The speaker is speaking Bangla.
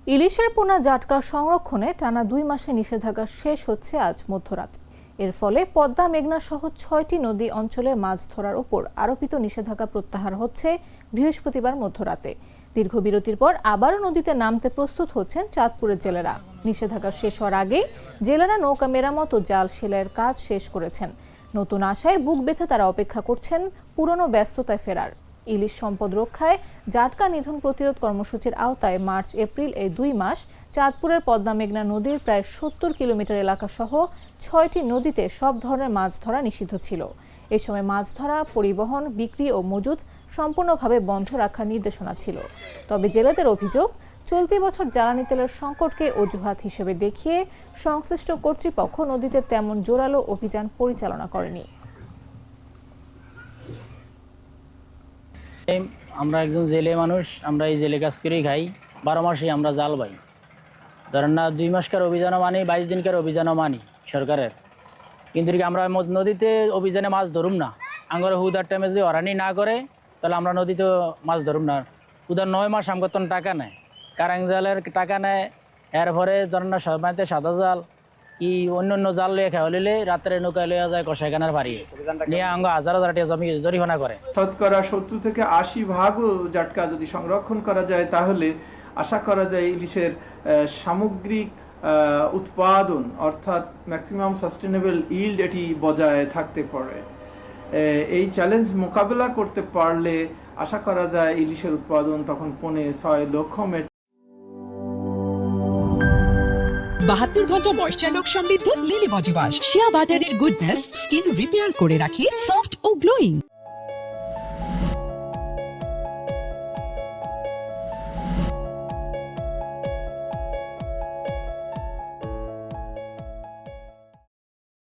ইলিশের পোনা জাটকা সংরক্ষণে টানা 2 মাসে নিষেধাজ্ঞা শেষ হচ্ছে আজ মধ্যরাতে। এর ফলে পদ্মা মেঘনা সহ 6টি নদী অঞ্চলে মাছ ধরার উপর আরোপিত নিষেধাজ্ঞা প্রত্যাহার হচ্ছে বৃহস্পতিবার মধ্যরাতে। দীর্ঘ বিরতির পর আবারও নদীতে নামতে প্রস্তুত হচ্ছেন চাঁদপুরের জেলেরা। নিষেধাজ্ঞা শেষ হওয়ার আগেই জেলেরা নৌকা মেরামত ও জাল সেলাইয়ের কাজ শেষ করেছেন। নতুন আশায় বুক বেঁধে তারা অপেক্ষা করছেন পুরনো ব্যস্ততায় ফেরার। ইলিশ সম্পদ রক্ষায় জাটকা নিধন প্রতিরোধ কর্মসূচির আওতায় মার্চ এপ্রিল এই 2 মাস চাঁদপুরের পদ্মা মেঘনা নদীর প্রায় 70 কিলোমিটার এলাকা সহ 6টি নদীতে সব ধরনের মাছ ধরা নিষিদ্ধ ছিল। এই সময় মাছ ধরা, পরিবহন, বিক্রি ও মজুত সম্পূর্ণভাবে বন্ধ রাখার নির্দেশনা ছিল। তবে জেলেদের অভিযোগ, চলতি বছর জ্বালানি তেলের সংকটকে অজুহাত হিসেবে দেখিয়ে সংশ্লিষ্ট কর্তৃপক্ষ নদীতে তেমন জোরালো অভিযান পরিচালনা করেনি। আমরা একজন জেলে মানুষ, আমরা এই জেলে কাজ করেই খাই। 12 মাসে আমরা জাল পাই, ধরেন না 2 মাসকার অভিযানও মানি, 22 দিনকার অভিযানও মানি সরকারের। কিন্তু আমরা নদীতে অভিযানে মাছ ধরুম না। আঙ্গরে হুদার টাইমে যদি অরানি না করে তাহলে আমরা নদীতে মাছ ধরুম না। হুদার 9 মাস আমার তো টাকা নেয়, কারাং জালের টাকা নেয়। এরপরে ধরেন না সময়তে সাদা জাল কি অন্য জাল লিয়ে খেয়া হলিলে রাত্রে নৌকা লিয়া যায় কষাইখানার বাড়ি নিয়ে আঙ্গ হাজার হাজার টাকা জমি জরিমানা করে। শতকরা 70 থেকে 80% জাটকা যদি সংরক্ষণ করা যায় তাহলে আশা করা যায় ইলিশের সামগ্রিক উৎপাদন অর্থাৎ ম্যাক্সিমাম সাস্টেনেবল ইল্ড এটি বজায় থাকতে পারে। এই চ্যালেঞ্জ মোকাবেলা করতে পারলে আশা করা যায় ইলিশের উৎপাদন তখন 6 লক্ষ মেট্রিক। 72 ঘন্টা ময়েশ্চার লক সমৃদ্ধ লিলি বডি ওয়াশ, শিয়া বাটারের গুডনেস স্কিন রিপেয়ার করে রাখে সফট ও গ্লোয়িং।